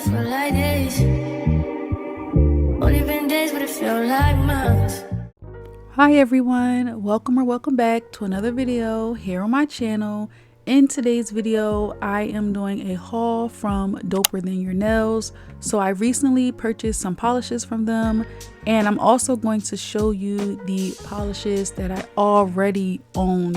feel like this. Only been days, but it feel like months. Hi everyone, welcome or welcome back to another video here on my channel. In today's video, I am doing a haul from Doper Than Your Nails. So I recently purchased some polishes from them, and I'm also going to show you the polishes that I already own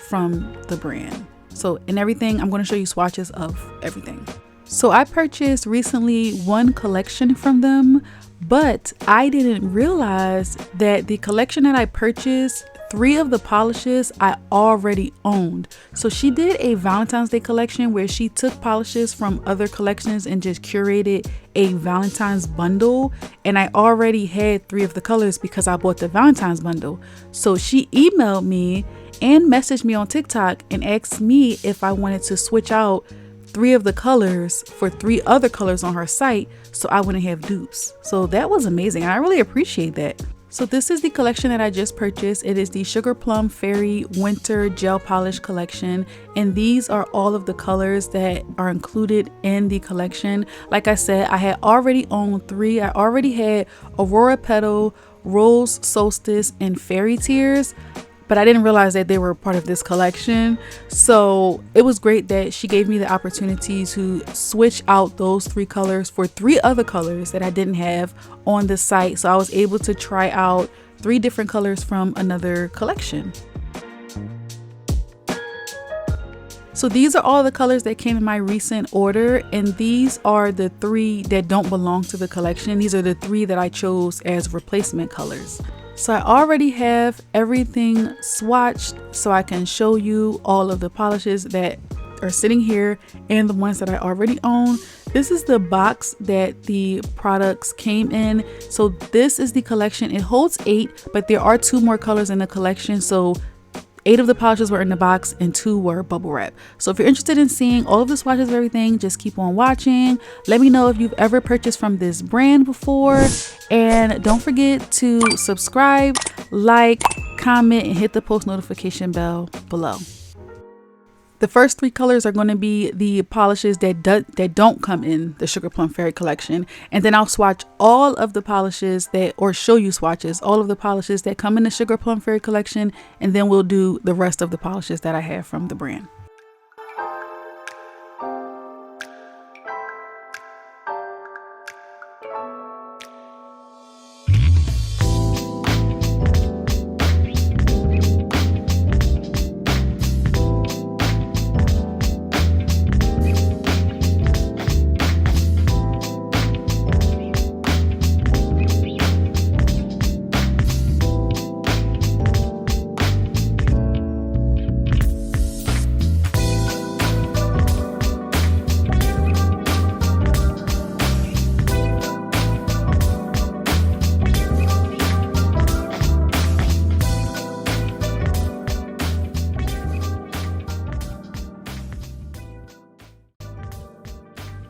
from the brand. So in everything, I'm going to show you swatches of everything. So I purchased recently one collection from them, but I didn't realize that the collection that I purchased, 3 of the polishes I already owned. So she did a Valentine's Day collection where she took polishes from other collections and just curated a Valentine's bundle. And I already had 3 of the colors because I bought the Valentine's bundle. So she emailed me and messaged me on TikTok and asked me if I wanted to switch out 3 of the colors for 3 other colors on her site so I wouldn't have dupes. So that was amazing. I really appreciate that. So this is the collection that I just purchased. It is the Sugar Plum Fairy Winter Gel Polish collection, and these are all of the colors that are included in the collection. Like I said, I had already owned 3. I already had Aurora Petal, Rose Solstice, and Fairy Tears, but I didn't realize that they were part of this collection. So it was great that she gave me the opportunity to switch out those 3 colors for 3 other colors that I didn't have on the site. So I was able to try out 3 different colors from another collection. So these are all the colors that came in my recent order, and these are the 3 that don't belong to the collection. These are the 3 that I chose as replacement colors. So I already have everything swatched so I can show you all of the polishes that are sitting here and the ones that I already own. This is the box that the products came in. So this is the collection. It holds 8, but there are 2 more colors in the collection. So 8 of the polishes were in the box and 2 were bubble wrap. So if you're interested in seeing all of the swatches of everything, just keep on watching. Let me know if you've ever purchased from this brand before. And don't forget to subscribe, like, comment, and hit the post notification bell below. The first 3 colors are going to be the polishes that don't come in the Sugar Plum Fairy collection. And then I'll swatch all of the polishes or show you swatches, all of the polishes that come in the Sugar Plum Fairy collection. And then we'll do the rest of the polishes that I have from the brand.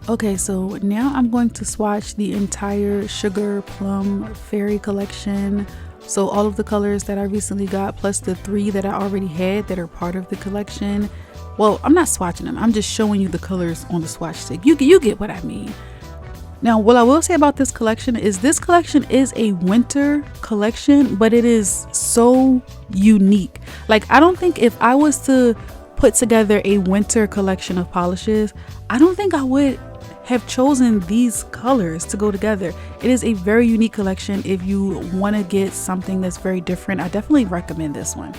Okay, so now I'm going to swatch the entire Sugar Plum Fairy collection. So all of the colors that I recently got, plus the 3 that I already had that are part of the collection. Well, I'm not swatching them. I'm just showing you the colors on the swatch stick. You get what I mean. Now, what I will say about this collection is a winter collection, but it is so unique. Like, I don't think if I was to put together a winter collection of polishes, I don't think I would have chosen these colors to go together. It is a very unique collection. If you want to get something that's very different, I definitely recommend this one.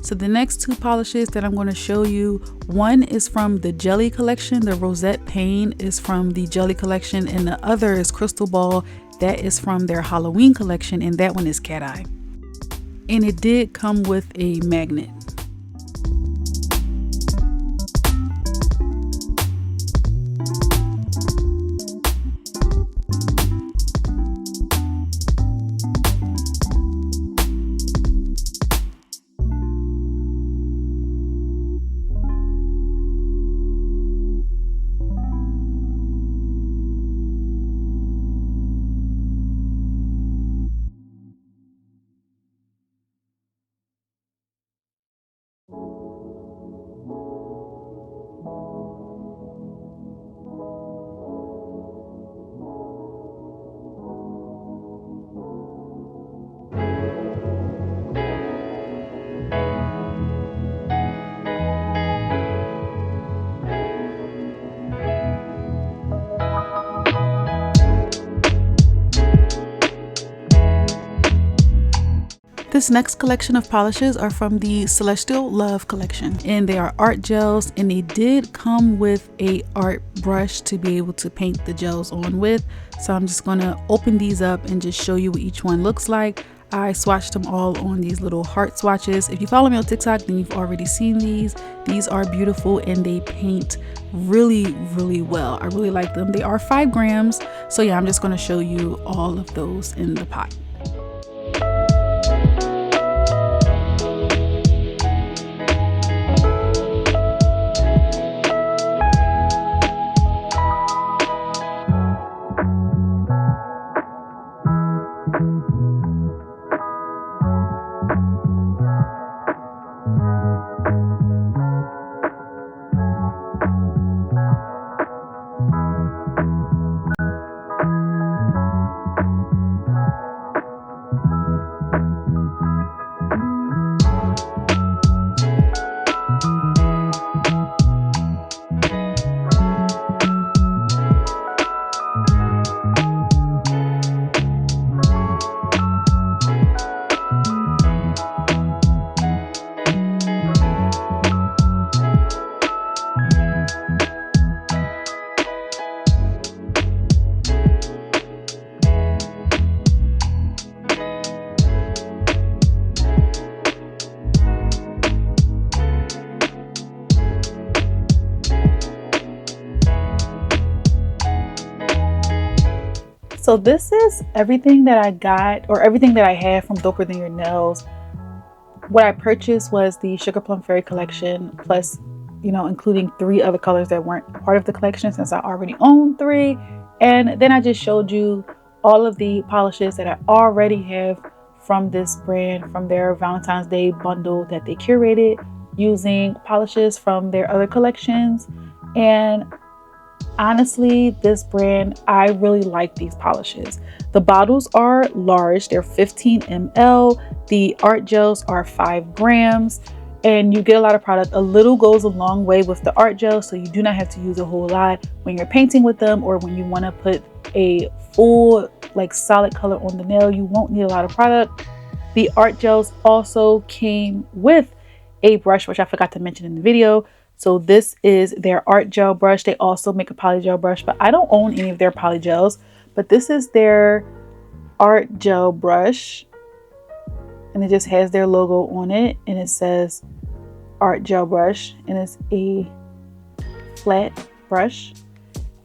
So the next two polishes that I'm going to show you, one is from the Jelly collection. The Rosette Pain is from the Jelly collection, and the other is Crystal Ball. That is from their Halloween collection, and that one is Cat Eye. And it did come with a magnet. This next collection of polishes are from the Celestial Love collection, and they are art gels, and they did come with a art brush to be able to paint the gels on with. So I'm just gonna open these up and just show you what each one looks like. I swatched them all on these little heart swatches. If you follow me on TikTok, then you've already seen these. These are beautiful and they paint really well. I really like them. They are 5 grams. So yeah, I'm just gonna show you all of those in the pot. So this is everything that I got, or everything that I had from Doper Than Your Nails. What I purchased was the Sugar Plum Fairy collection, plus, you know, including 3 other colors that weren't part of the collection since I already own 3. And then I just showed you all of the polishes that I already have from this brand, from their Valentine's Day bundle that they curated using polishes from their other collections. And honestly, this brand, I really like these polishes. The bottles are large, they're 15 ml. The art gels are 5 grams, and you get a lot of product. A little goes a long way with the art gel, so you do not have to use a whole lot when you're painting with them, or when you want to put a full, like, solid color on the nail. You won't need a lot of product. The art gels also came with a brush, which I forgot to mention in the video. So this is their art gel brush. They also make a poly gel brush, but I don't own any of their poly gels. But this is their art gel brush, and it just has their logo on it, and it says art gel brush, and it's a flat brush.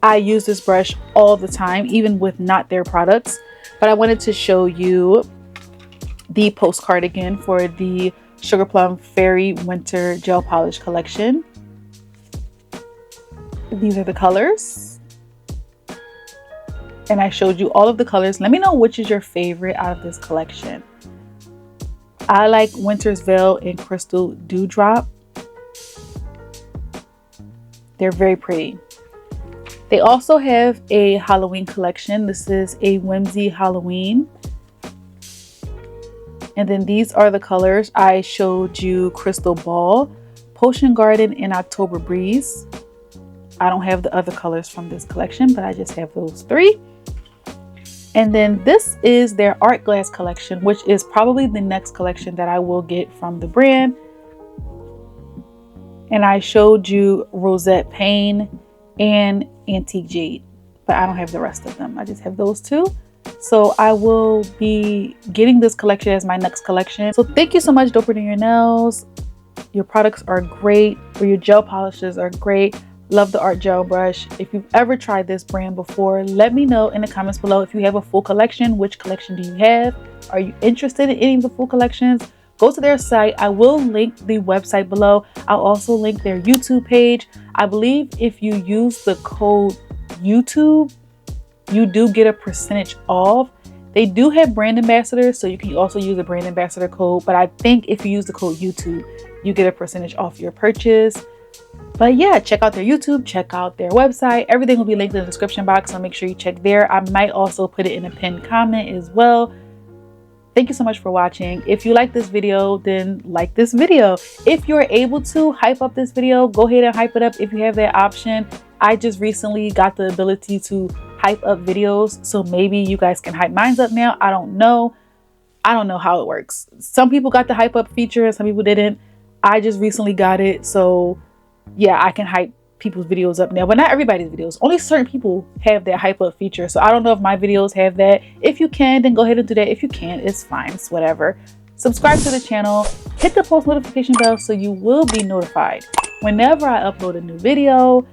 I use this brush all the time, even with not their products. But I wanted to show you the postcard again for the Sugar Plum Fairy Winter Gel Polish collection. These are the colors, and I showed you all of the colors. Let me know which is your favorite out of this collection. I like Winter's Veil and Crystal Dewdrop. They're very pretty. They also have a Halloween collection. This is a Whimsy Halloween. And then these are the colors. I showed you Crystal Ball, Potion Garden, and October Breeze. I don't have the other colors from this collection, but I just have those three. And then this is their Art Glass collection, which is probably the next collection that I will get from the brand. And I showed you Rosette Pane and Antique Jade, but I don't have the rest of them. I just have those two. So I will be getting this collection as my next collection. So thank you so much, Doper Than Your Nails. Your products are great, or your gel polishes are great. Love the art gel brush. If you've ever tried this brand before, let me know in the comments below. If you have a full collection, which collection do you have? Are you interested in any of the full collections? Go to their site. I will link the website below. I'll also link their YouTube page. I believe if you use the code YouTube, you do get a percentage off. They do have brand ambassadors, so you can also use a brand ambassador code. But I think if you use the code YouTube, you get a percentage off your purchase. But yeah, check out their YouTube, check out their website. Everything will be linked in the description box, so make sure you check there. I might also put it in a pinned comment as well. Thank you so much for watching. If you like this video, then like this video. If you're able to hype up this video, go ahead and hype it up if you have that option. I just recently got the ability to hype up videos, so maybe you guys can hype mine up now. I don't know how it works. Some people got the hype up feature and some people didn't. I just recently got it, so yeah, I can hype people's videos up now, but not everybody's videos. Only certain people have that hype up feature, so I don't know if my videos have that. If you can, then go ahead and do that. If you can't, it's fine, it's whatever. Subscribe to the channel, hit the post notification bell so you will be notified whenever I upload a new video.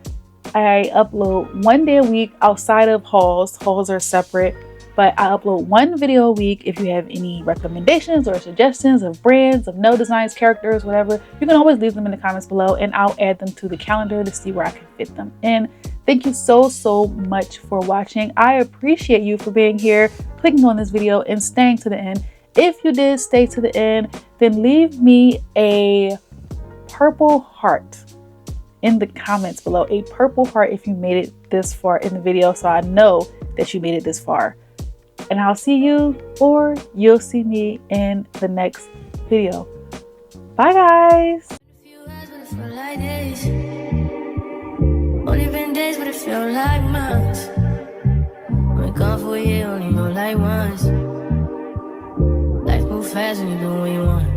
I upload one day a week outside of hauls. Hauls are separate, but I upload one video a week. If you have any recommendations or suggestions of brands, of nail designs, characters, whatever, you can always leave them in the comments below and I'll add them to the calendar to see where I can fit them in. Thank you so much for watching. I appreciate you for being here, clicking on this video and staying to the end. If you did stay to the end, then leave me a purple heart in the comments below. A purple heart if you made it this far in the video, so I know that you made it this far. And I'll see you, or you'll see me in the next video. Bye guys. Only been days, but it feel like months. Been gone for a year, only know like once. Life move fast when you do what you want.